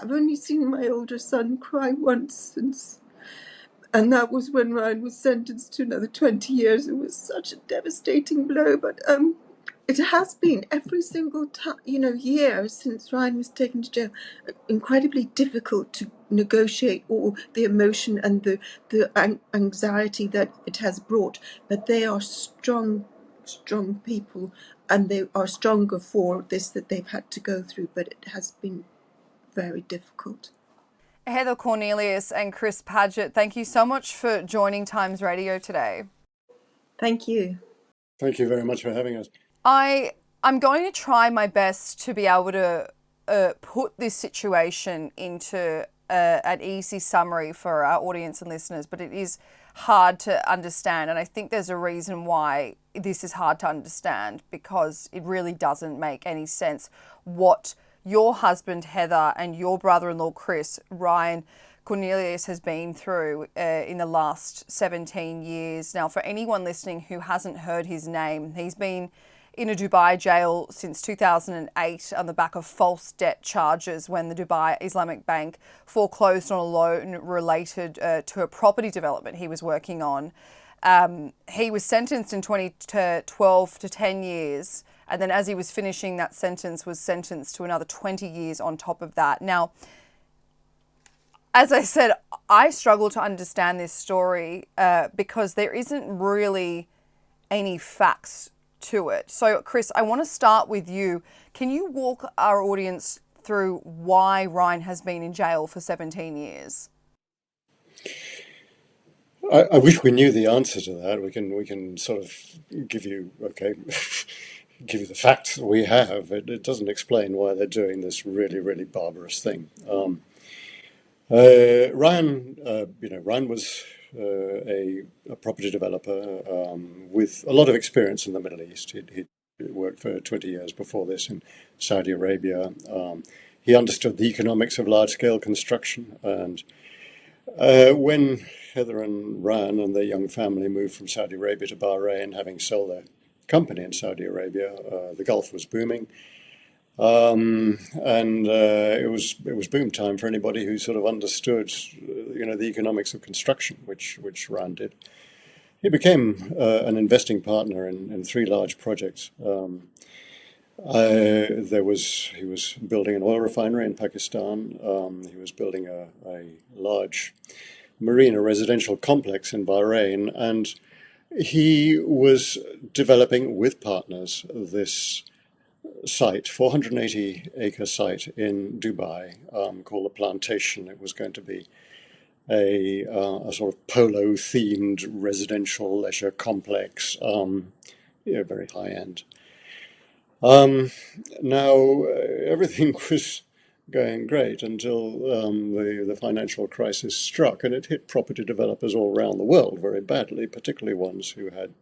I've only seen my older son cry once since, and that was when Ryan was sentenced to another 20 years. It was such a devastating blow, but it has been every single time, year since Ryan was taken to jail, incredibly difficult to negotiate all the emotion and the anxiety that it has brought. But they are strong people, and they are stronger for this that they've had to go through. But it has been very difficult. Heather Cornelius and Chris Paget, thank you so much for joining Times Radio today. Thank you. Thank you very much for having us. I'm going to try my best to be able to put this situation into an easy summary for our audience and listeners, but it is hard to understand. And I think there's a reason why this is hard to understand, because it really doesn't make any sense what your husband, Heather, and your brother-in-law, Chris, Ryan Cornelius, has been through in the last 17 years. Now, for anyone listening who hasn't heard his name, he's been in a Dubai jail since 2008 on the back of false debt charges when the Dubai Islamic Bank foreclosed on a loan related to a property development he was working on. He was sentenced in 2012 to 10 years, and then as he was finishing that sentence, was sentenced to another 20 years on top of that. Now, as I said, I struggle to understand this story because there isn't really any facts to it. So, Chris, I want to start with you. Can you walk our audience through why Ryan has been in jail for 17 years? I wish we knew the answer to that. We can sort of give you give you the facts that we have. It doesn't explain why they're doing this really, really barbarous thing. Ryan was a property developer with a lot of experience in the Middle East. He worked for 20 years before this in Saudi Arabia. He understood the economics of large-scale construction, and when Heather and Ryan and their young family moved from Saudi Arabia to Bahrain, having sold their company in Saudi Arabia, the Gulf was booming. It was boom time for anybody who sort of understood, the economics of construction, which Ryan did. He became an investing partner in 3 large projects. He was building an oil refinery in Pakistan. He was building a large marina residential complex in Bahrain, and he was developing with partners this site, 480-acre site in Dubai, called the Plantation. It was going to be a sort of polo-themed residential leisure complex, very high-end. Now, everything was going great until the financial crisis struck, and it hit property developers all around the world very badly, particularly ones who had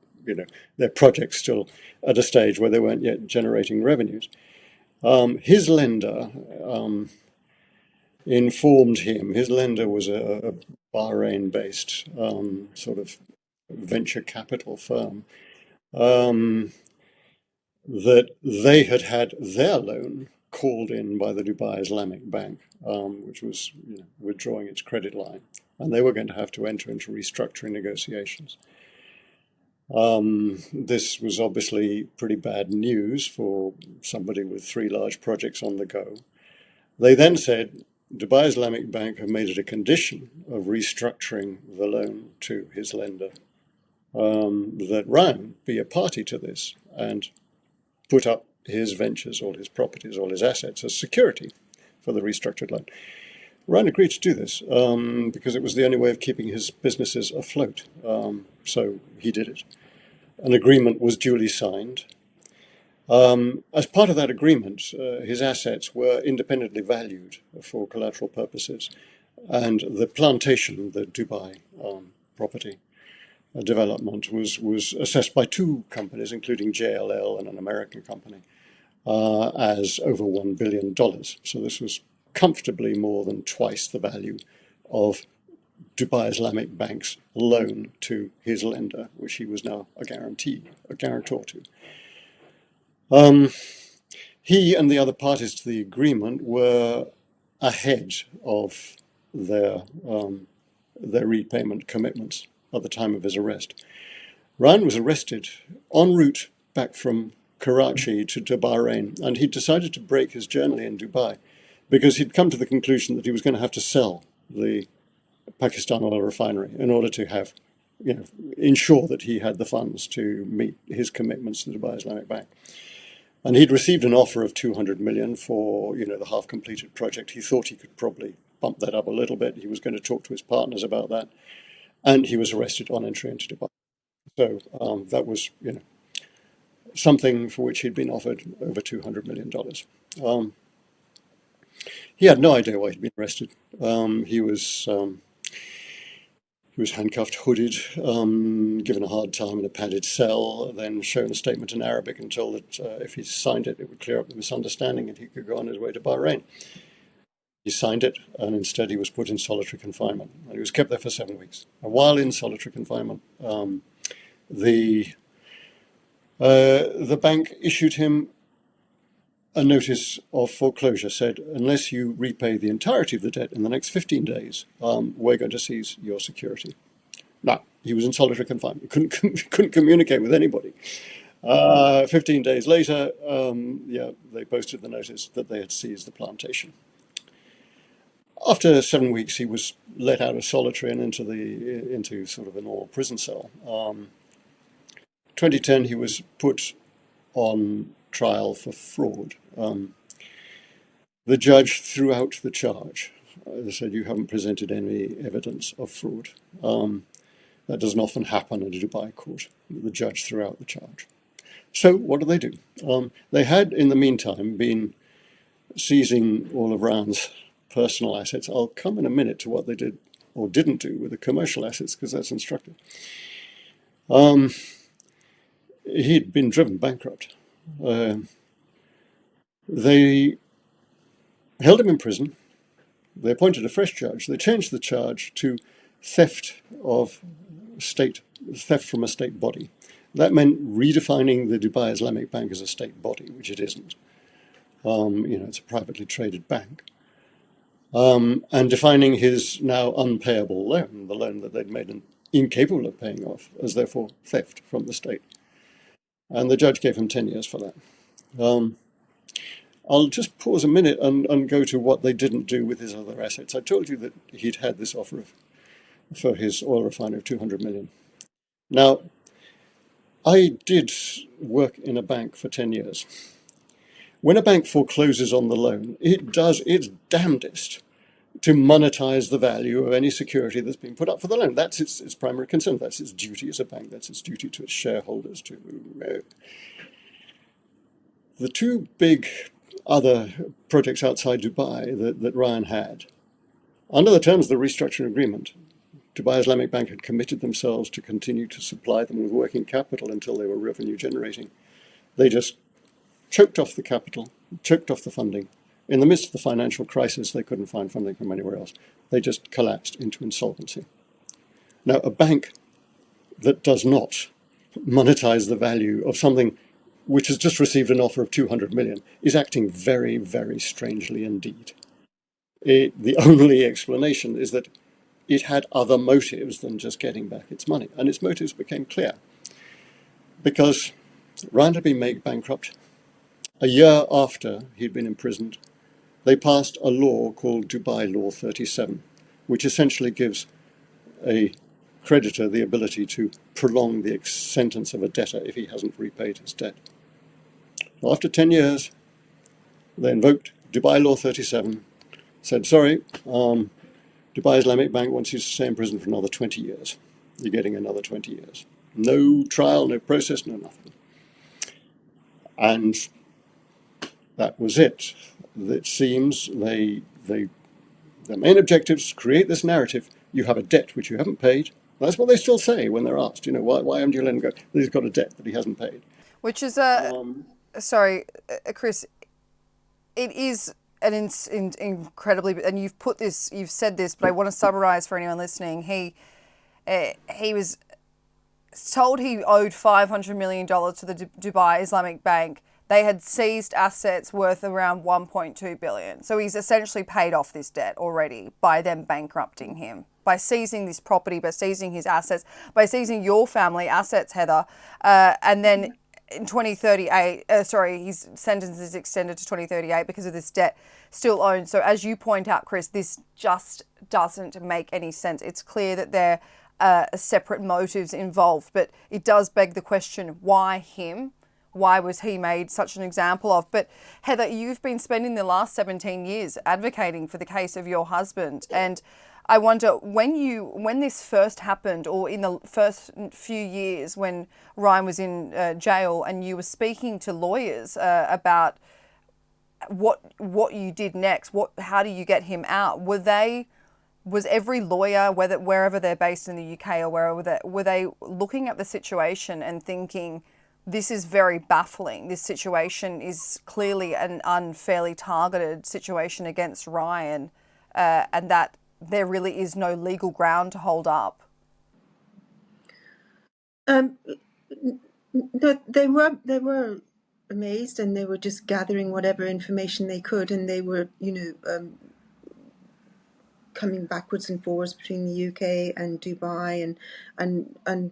their projects still at a stage where they weren't yet generating revenues. His lender informed him, his lender was a Bahrain-based sort of venture capital firm, that they had their loan called in by the Dubai Islamic Bank, which was withdrawing its credit line, and they were going to have to enter into restructuring negotiations. This was obviously pretty bad news for somebody with 3 large projects on the go. They then said Dubai Islamic Bank have made it a condition of restructuring the loan to his lender, that Ryan be a party to this and put up his ventures, all his properties, all his assets as security for the restructured loan. Ryan agreed to do this because it was the only way of keeping his businesses afloat. So he did it. An agreement was duly signed. As part of that agreement, his assets were independently valued for collateral purposes, and the Plantation, the Dubai property development, was assessed by 2 companies, including JLL and an American company, as over $1 billion. So this was comfortably more than twice the value of Dubai Islamic Bank's loan to his lender, which he was now a guarantor to. He and the other parties to the agreement were ahead of their repayment commitments at the time of his arrest. Ryan was arrested en route back from Karachi to Bahrain, and he decided to break his journey in Dubai because he'd come to the conclusion that he was going to have to sell the Pakistan oil refinery in order to have, ensure that he had the funds to meet his commitments to the Dubai Islamic Bank. And he'd received an offer of 200 million for, the half-completed project. He thought he could probably bump that up a little bit. He was going to talk to his partners about that. And he was arrested on entry into Dubai. So that was, something for which he'd been offered over $200 million. He had no idea why he'd been arrested. He was handcuffed, hooded, given a hard time in a padded cell, then shown a statement in Arabic and told that if he signed it, it would clear up the misunderstanding and he could go on his way to Bahrain. He signed it, and instead he was put in solitary confinement. And he was kept there for 7 weeks. And while in solitary confinement, the bank issued him a notice of foreclosure, said, unless you repay the entirety of the debt in the next 15 days, we're going to seize your security. Now, he was in solitary confinement. Couldn't communicate with anybody. 15 days later, they posted the notice that they had seized the plantation. After 7 weeks, he was let out of solitary and into sort of a normal prison cell. 2010, he was put on trial for fraud. The judge threw out the charge. They said, you haven't presented any evidence of fraud. That doesn't often happen in a Dubai court. The judge threw out the charge. So what do? They had, in the meantime, been seizing all of Ryan's personal assets. I'll come in a minute to what they did or didn't do with the commercial assets, because that's instructive. He'd been driven bankrupt. They held him in prison. They appointed a fresh judge. They changed the charge to theft from a state body. That meant redefining the Dubai Islamic Bank as a state body, which it isn't. It's a privately traded bank. And defining his now unpayable loan, the loan that they'd made him incapable of paying off, as therefore theft from the state. And the judge gave him 10 years for that. I'll just pause a minute and go to what they didn't do with his other assets. I told you that he'd had this offer for his oil refinery of 200 million. Now, I did work in a bank for 10 years. When a bank forecloses on the loan, it does its damnedest to monetize the value of any security that's been put up for the loan. That's its primary concern. That's its duty as a bank. That's its duty to its shareholders. The two big other projects outside Dubai that Ryan had, under the terms of the restructuring agreement, Dubai Islamic Bank had committed themselves to continue to supply them with working capital until they were revenue generating. They just choked off the capital, choked off the funding. In the midst of the financial crisis, they couldn't find funding from anywhere else. They just collapsed into insolvency. Now, a bank that does not monetize the value of something which has just received an offer of 200 million is acting very, very strangely indeed. The only explanation is that it had other motives than just getting back its money. And its motives became clear. Because Ryan had been made bankrupt. A year after he'd been imprisoned, they passed a law called Dubai Law 37, which essentially gives a creditor the ability to prolong the sentence of a debtor if he hasn't repaid his debt. After 10 years, they invoked Dubai Law 37, said, sorry, Dubai Islamic Bank wants you to stay in prison for another 20 years. You're getting another 20 years. No trial, no process, no nothing. And that was it. It seems their main objective is to create this narrative. You have a debt which you haven't paid. That's what they still say when they're asked, why haven't you let him go? He's got a debt that he hasn't paid. Which is Chris, it is an incredibly, and you've said this, but I want to summarize for anyone listening. He was told he owed $500 million to the Dubai Islamic Bank. they had seized assets worth around 1.2 billion. So he's essentially paid off this debt already by them bankrupting him, by seizing this property, by seizing his assets, by seizing your family assets, Heather. And then in 2038, his sentence is extended to 2038 because of this debt still owed. So as you point out, Chris, this just doesn't make any sense. It's clear that there are separate motives involved, but it does beg the question, why him? Why was he made such an example of? But Heather, you've been spending the last 17 years advocating for the case of your husband. And I wonder, when this first happened, or in the first few years when Ryan was in jail, and you were speaking to lawyers about what you did next, how do you get him out? Was every lawyer, wherever they're based in the UK or wherever, were they looking at the situation and thinking, this is very baffling. This situation is clearly an unfairly targeted situation against Ryan, and that there really is no legal ground to hold up? No, they were amazed, and they were just gathering whatever information they could, and they were, coming backwards and forwards between the UK and Dubai, and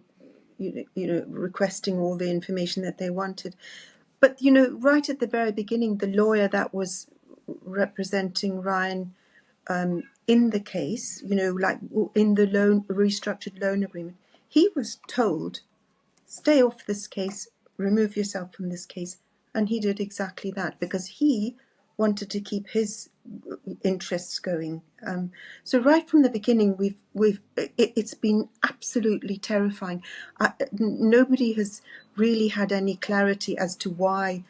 requesting all the information that they wanted. But right at the very beginning, the lawyer that was representing Ryan in the case, like in the restructured loan agreement, he was told, stay off this case, remove yourself from this case. And he did exactly that because he wanted to keep his interests going. So right from the beginning, it's been absolutely terrifying. Nobody has really had any clarity as to why,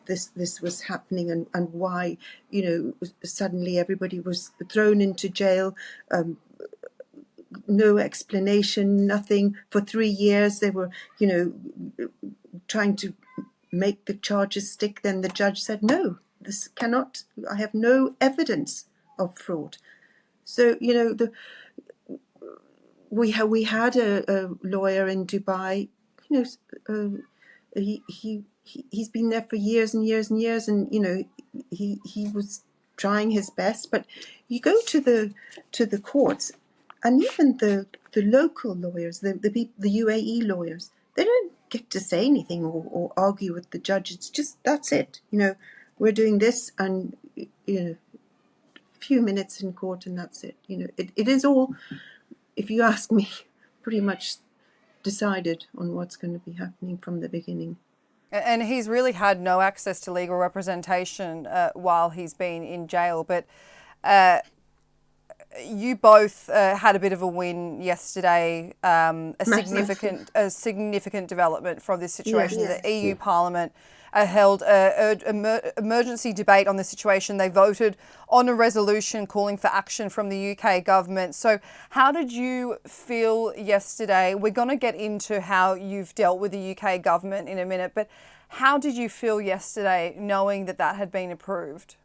this was happening, and why, suddenly everybody was thrown into jail. No explanation, nothing. For 3 years, they were, trying to make the charges stick. Then the judge said, no, this cannot, I have no evidence of fraud. So, we had a lawyer in Dubai, he's been there for years and years and years, and he was trying his best. But you go to the courts, and even the local lawyers, the UAE lawyers, they don't get to say anything or argue with the judge. It's just, that's it. We're doing this, and a few minutes in court, and that's it. It is all, if you ask me, pretty much decided on what's going to be happening from the beginning. And he's really had no access to legal representation while he's been in jail. But you both had a bit of a win yesterday, a significant development from this situation. Yeah. The EU Parliament held an emergency debate on the situation. They voted on a resolution calling for action from the UK government. So how did you feel yesterday? We're going to get into how you've dealt with the UK government in a minute, but how did you feel yesterday knowing that had been approved?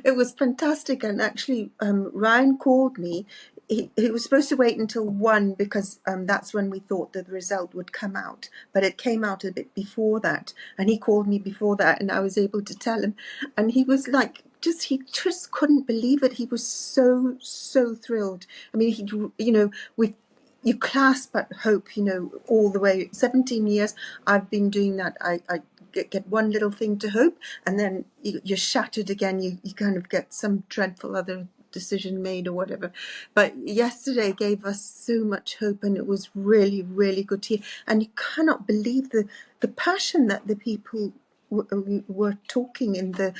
It was fantastic, and actually Ryan called me. He was supposed to wait until 1 because that's when we thought that the result would come out, but it came out a bit before that, and he called me before that, and I was able to tell him, and he was like, he just couldn't believe it. He was so thrilled. I mean, you clasp at hope, all the way. 17 years I've been doing that. I get one little thing to hope, and then you're shattered again. You kind of get some dreadful other decision made or whatever. But yesterday gave us so much hope, and it was really, really good to hear. And you cannot believe the passion that the people were talking in the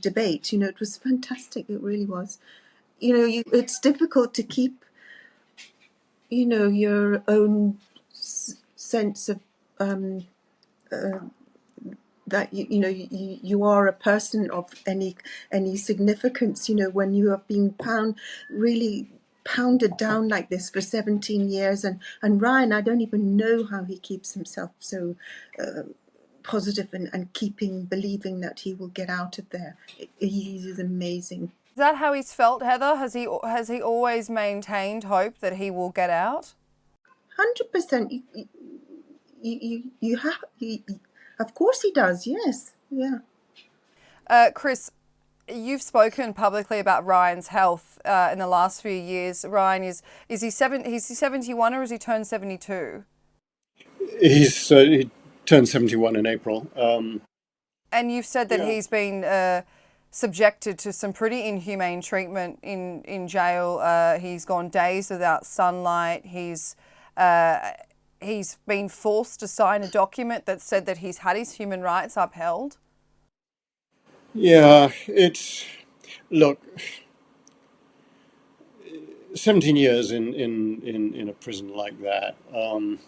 debate. It was fantastic. It really was. It's difficult to keep your own sense of that you are a person of any significance, when you have been really pounded down like this for 17 years. And Ryan, I don't even know how he keeps himself so positive and believing that he will get out of there. He is amazing. Is that how he's felt, Heather? Has he always maintained hope that he will get out? 100%. you have, of course he does, yes, yeah. Chris, you've spoken publicly about Ryan's health in the last few years. Ryan is he 71 or has he turned 72? He turned 71 in April. And you've said that Yeah. he's been subjected to some pretty inhumane treatment in jail. He's gone days without sunlight. He's been forced to sign a document that said that he's had his human rights upheld. Yeah, look, 17 years in a prison like that. I'm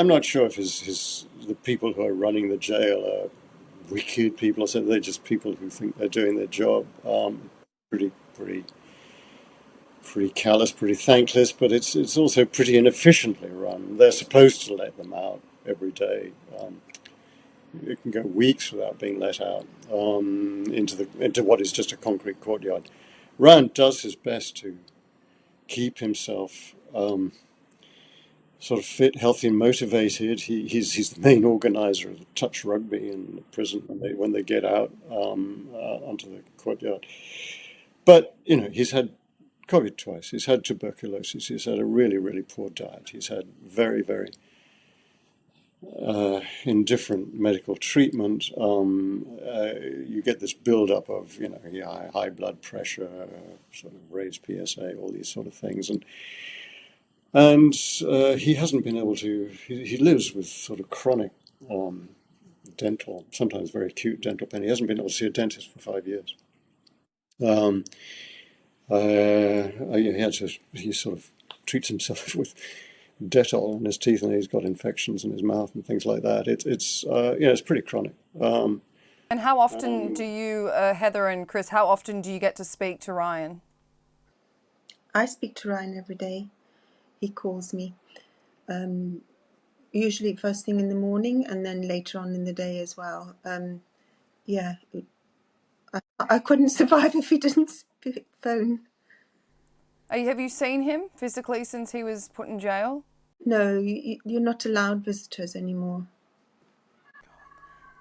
not sure if the people who are running the jail are wicked people, or so they're just people who think they're doing their job. Pretty, pretty, pretty callous, pretty thankless, but it's also pretty inefficiently run. They're supposed to let them out every day. It can go weeks without being let out into what is just a concrete courtyard. Ryan does his best to keep himself sort of fit, healthy, and motivated. He's the main organizer of touch rugby in the prison when they get out onto the courtyard. But he's had COVID twice. He's had tuberculosis. He's had a really, really poor diet. He's had very, very indifferent medical treatment. You get this build-up of high blood pressure, sort of raised PSA, all these sort of things, and he hasn't been able to. He lives with sort of chronic dental, sometimes very acute dental pain. He hasn't been able to see a dentist for 5 years. He sort of treats himself with Dettol in his teeth, and he's got infections in his mouth and things like that. It's pretty chronic. And how often do you, Heather and Chris, how often do you get to speak to Ryan? I speak to Ryan every day. He calls me, usually first thing in the morning and then later on in the day as well. Yeah, I couldn't survive if he didn't phone. Have you seen him physically since he was put in jail? No, you're not allowed visitors anymore.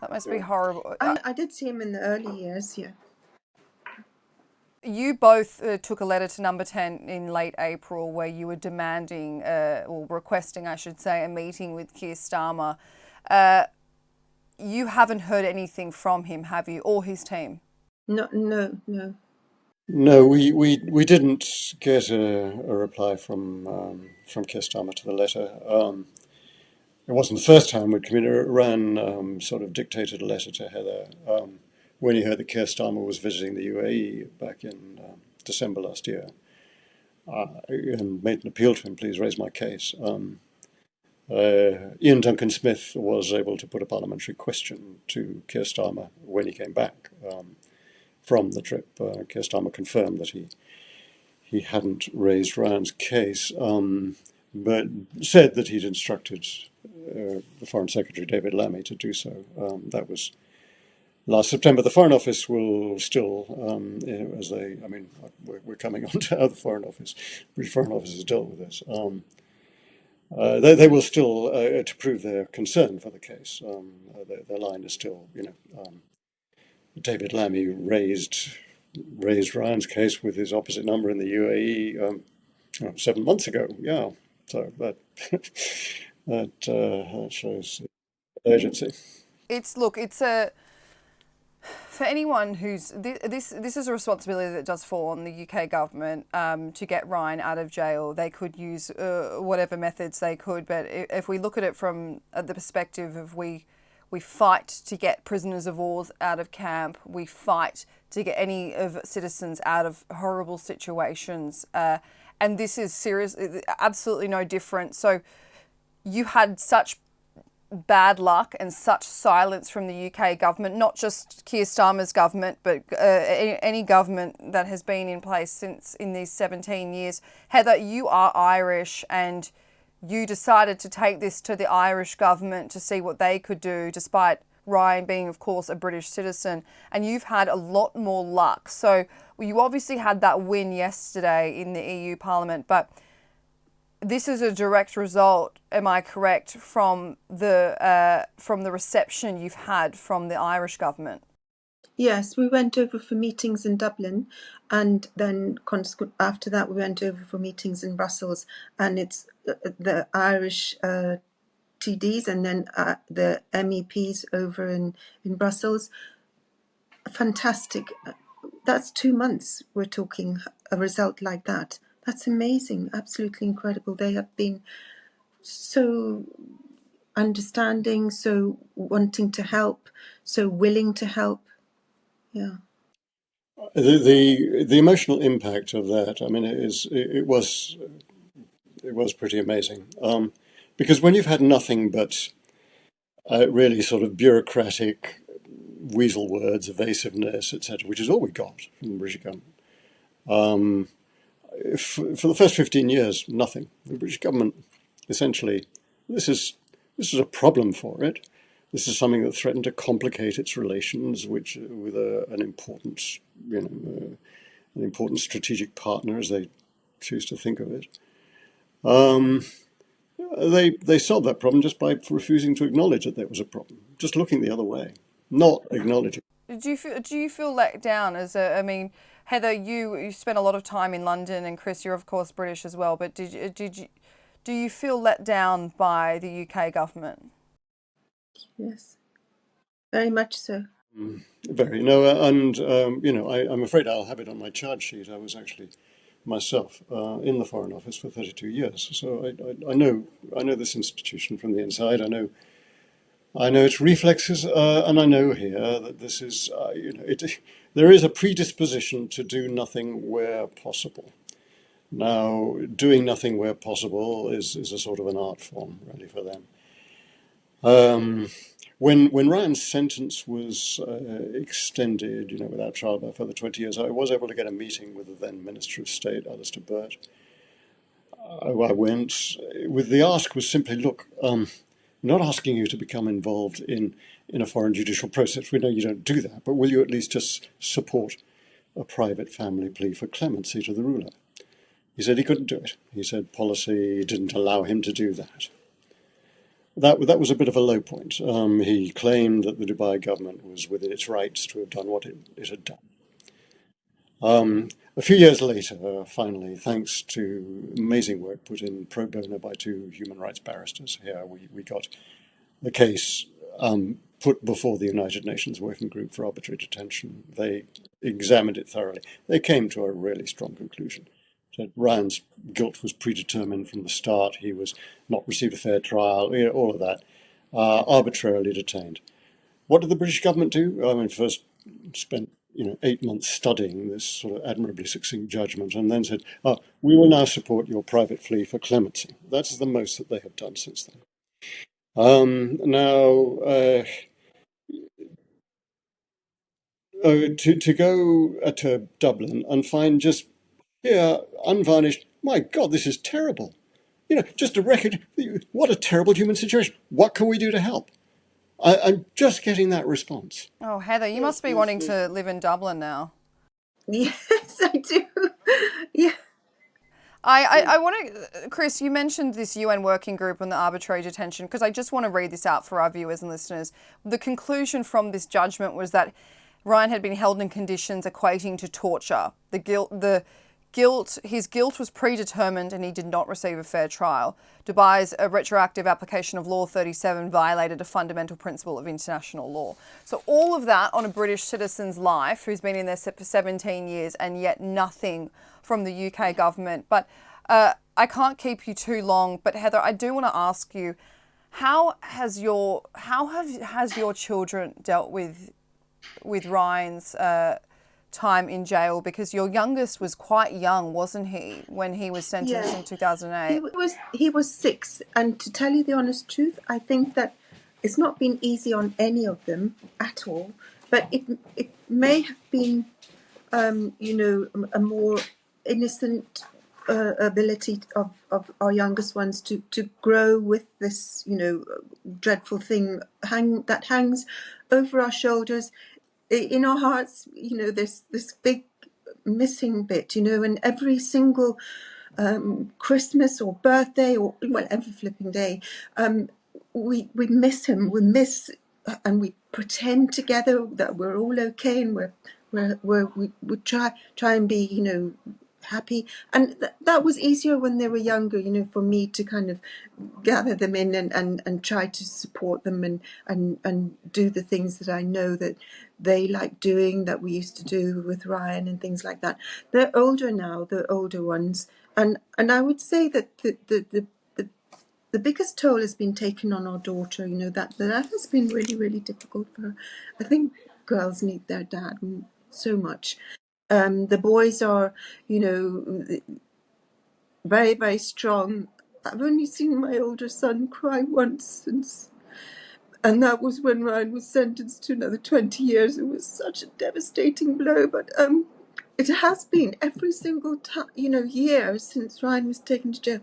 That must be horrible. I did see him in the early years, yeah. You both took a letter to Number 10 in late April where you were demanding, or requesting, I should say, a meeting with Keir Starmer. You haven't heard anything from him, have you, or his team? No. No, we didn't get a reply from Keir Starmer to the letter. It wasn't the first time we'd communicated. Ryan sort of dictated a letter to Heather when he heard that Keir Starmer was visiting the UAE back in December last year, and made an appeal to him, please raise my case. Ian Duncan Smith was able to put a parliamentary question to Keir Starmer when he came back from the trip. Keir Starmer confirmed that he hadn't raised Ryan's case, but said that he'd instructed the Foreign Secretary David Lammy to do so. That was last September. The Foreign Office will still, we're coming on to how the Foreign Office, British Foreign Office has dealt with this. They will still, to prove their concern for the case, their line is still, David Lammy raised Ryan's case with his opposite number in the UAE 7 months ago. Yeah, so that shows urgency. For anyone who's this is a responsibility that does fall on the UK government to get Ryan out of jail. They could use whatever methods they could, but if we look at it from the perspective of we fight to get prisoners of war out of camp, we fight to get any of citizens out of horrible situations, and this is absolutely no different. So you had such bad luck and such silence from the UK government, not just Keir Starmer's government, but any government that has been in place in these 17 years. Heather, you are Irish, and you decided to take this to the Irish government to see what they could do, despite Ryan being, of course, a British citizen, and you've had a lot more luck. So you obviously had that win yesterday in the EU Parliament, but this is a direct result, am I correct, from the reception you've had from the Irish government? Yes, we went over for meetings in Dublin, and then after that we went over for meetings in Brussels, and it's the Irish TDs and then the MEPs over in Brussels. Fantastic. That's 2 months we're talking, a result like that. That's amazing, absolutely incredible. They have been so understanding, so wanting to help, so willing to help. Yeah. The emotional impact of that, I mean, it was pretty amazing. Because when you've had nothing but really sort of bureaucratic weasel words, evasiveness, etc., which is all we got from the British government. For the first 15 years, nothing. The British government, essentially, this is a problem for it. This is something that threatened to complicate its relations, with an important, an important strategic partner, as they choose to think of it. They solved that problem just by refusing to acknowledge that there was a problem, just looking the other way, not acknowledging. Do you feel let down I mean, Heather, you spent a lot of time in London, and Chris, you're of course British as well, but do you feel let down by the UK government? Yes, very much so. Very. No, and I'm afraid I'll have it on my charge sheet. I was actually myself in the Foreign Office for 32 years, so I know this institution from the inside. I know its reflexes, and I know here that this is there is a predisposition to do nothing where possible. Now, doing nothing where possible is a sort of an art form, really, for them. When Ryan's sentence was extended, without trial by a further 20 years, I was able to get a meeting with the then Minister of State, Alistair Burt. I went with the ask was simply, look, not asking you to become involved in a foreign judicial process. We know you don't do that, but will you at least just support a private family plea for clemency to the ruler? He said he couldn't do it. He said policy didn't allow him to do that. That was a bit of a low point. He claimed that the Dubai government was within its rights to have done what it had done. A few years later, finally, thanks to amazing work put in pro bono by two human rights barristers here, we got the case put before the United Nations Working Group for Arbitrary Detention. They examined it thoroughly. They came to a really strong conclusion. That Ryan's guilt was predetermined from the start. He was not received a fair trial, all of that, arbitrarily detained. What did the British government do? I mean, first spent 8 months studying this sort of admirably succinct judgment, and then said, we will now support your private plea for clemency. That's the most that they have done since then. To go to Dublin and find just here, unvarnished, my God, this is terrible. Just a record, what a terrible human situation. What can we do to help? I'm just getting that response. Oh, Heather, you must be wanting to live in Dublin now. Yes, I do. Yeah. I want to, Chris, you mentioned this UN working group on the arbitrary detention, because I just want to read this out for our viewers and listeners. The conclusion from this judgment was that Ryan had been held in conditions equating to torture. His guilt was predetermined and he did not receive a fair trial. Dubai's retroactive application of Law 37 violated a fundamental principle of international law. So all of that on a British citizen's life who's been in there for 17 years, and yet nothing from the UK government. But I can't keep you too long, but Heather, I do want to ask you, how has your children dealt with Ryan's time in jail? Because your youngest was quite young, wasn't he, when he was sentenced in 2008? He was 6, and to tell you the honest truth, I think that it's not been easy on any of them at all. But it may have been, a more innocent ability of our youngest ones to grow with this, dreadful thing that hangs over our shoulders. In our hearts, there's this big missing bit, and every single Christmas or birthday or well every flipping day, we miss him. We miss and we pretend together that we're all okay, and we would try and be, happy. And that was easier when they were younger, for me to kind of gather them in and try to support them and do the things that I know that they like doing, that we used to do with Ryan and things like that. They're older now, the older ones, and I would say that the biggest toll has been taken on our daughter. That has been really, really difficult for her. I think girls need their dad so much. The boys are, very, very strong. I've only seen my older son cry once since, and that was when Ryan was sentenced to another 20 years. It was such a devastating blow, but it has been every single time, year since Ryan was taken to jail,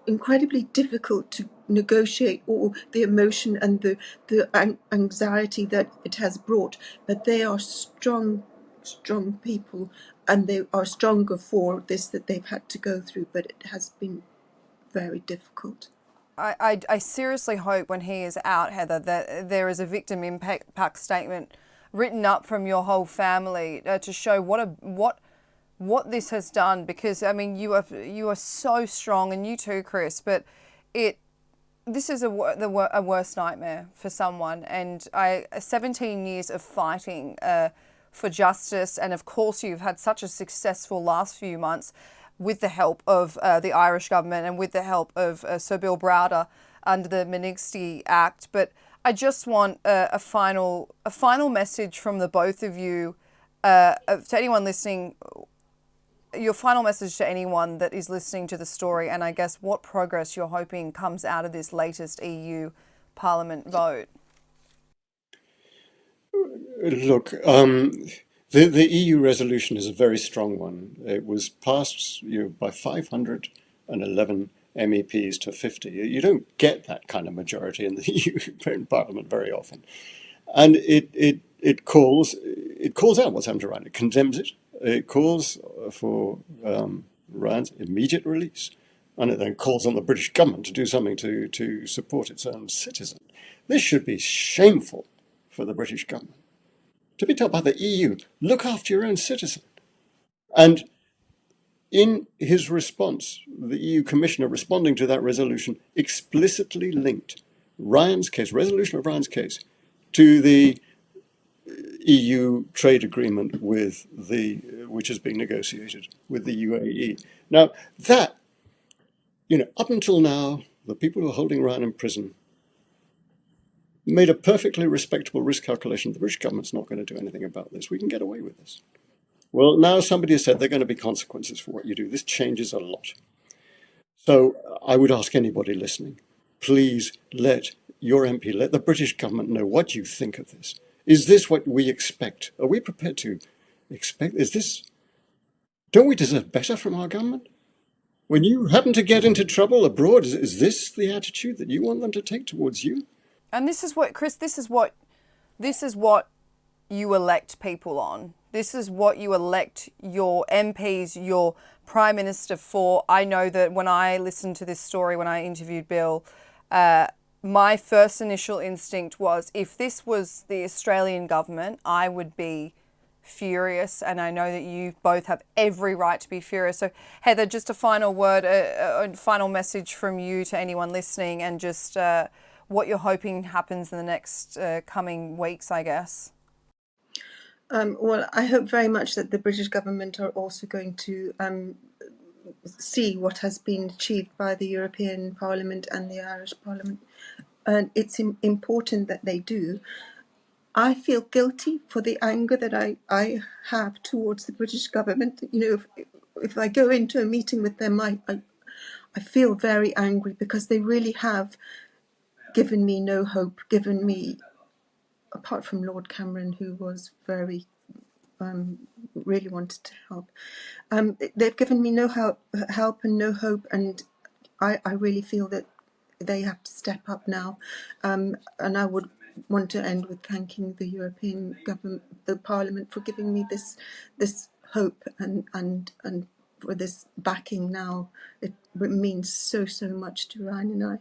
incredibly difficult to negotiate all the emotion and the anxiety that it has brought. But they are strong people, and they are stronger for this that they've had to go through. But it has been very difficult. I seriously hope when he is out, Heather, that there is a victim impact statement written up from your whole family to show what this has done. Because I mean, you are so strong, and you too, Chris. But this is a worst nightmare for someone. And 17 years of fighting for justice, and of course you've had such a successful last few months with the help of the Irish government and with the help of Sir Bill Browder under the Magnitsky Act. But I just want a final message from the both of you to anyone listening. Your final message to anyone that is listening to the story, and I guess what progress you're hoping comes out of this latest EU Parliament vote. Look, the EU resolution is a very strong one. It was passed by 511 MEPs to 50. You don't get that kind of majority in the EU Parliament very often. And it calls out what's happened to Ryan. It condemns it. It calls for Ryan's immediate release. And it then calls on the British government to do something to support its own citizen. This should be shameful for the British government. To be told by the EU, look after your own citizen. And in his response, the EU Commissioner responding to that resolution explicitly linked Ryan's case, resolution of Ryan's case, to the EU trade agreement which is being negotiated with the UAE. Now, that, up until now, the people who are holding Ryan in prison made a perfectly respectable risk calculation. The British government's not going to do anything about this. We can get away with this. Well, now somebody has said there are going to be consequences for what you do. This changes a lot. So I would ask anybody listening, please let your MP, let the British government know what you think of this. Is this what we expect? Are we prepared to expect? Don't we deserve better from our government? When you happen to get into trouble abroad, is this the attitude that you want them to take towards you? And this is what, Chris, this is what you elect people on. This is what you elect your MPs, your Prime Minister for. I know that when I listened to this story, when I interviewed Bill, my first initial instinct was, if this was the Australian government, I would be furious. And I know that you both have every right to be furious. So Heather, just a final word, a final message from you to anyone listening, and just what you're hoping happens in the next coming weeks, I guess. Well, I hope very much that the British government are also going to see what has been achieved by the European Parliament and the Irish Parliament. And it's important that they do. I feel guilty for the anger that I have towards the British government. If I go into a meeting with them, I feel very angry, because they really have given me no hope, given me, apart from Lord Cameron, who was very, really wanted to help. They've given me no help and no hope, and I really feel that they have to step up now. And I would want to end with thanking the European government, the Parliament, for giving me this hope and for this backing now. It means so much to Ryan and I.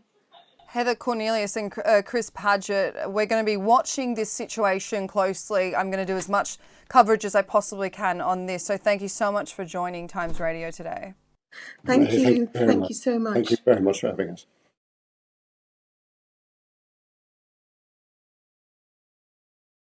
Heather Cornelius and Chris Paget, we're going to be watching this situation closely. I'm going to do as much coverage as I possibly can on this. So thank you so much for joining Times Radio today. Thank you so much. Thank you very much for having us.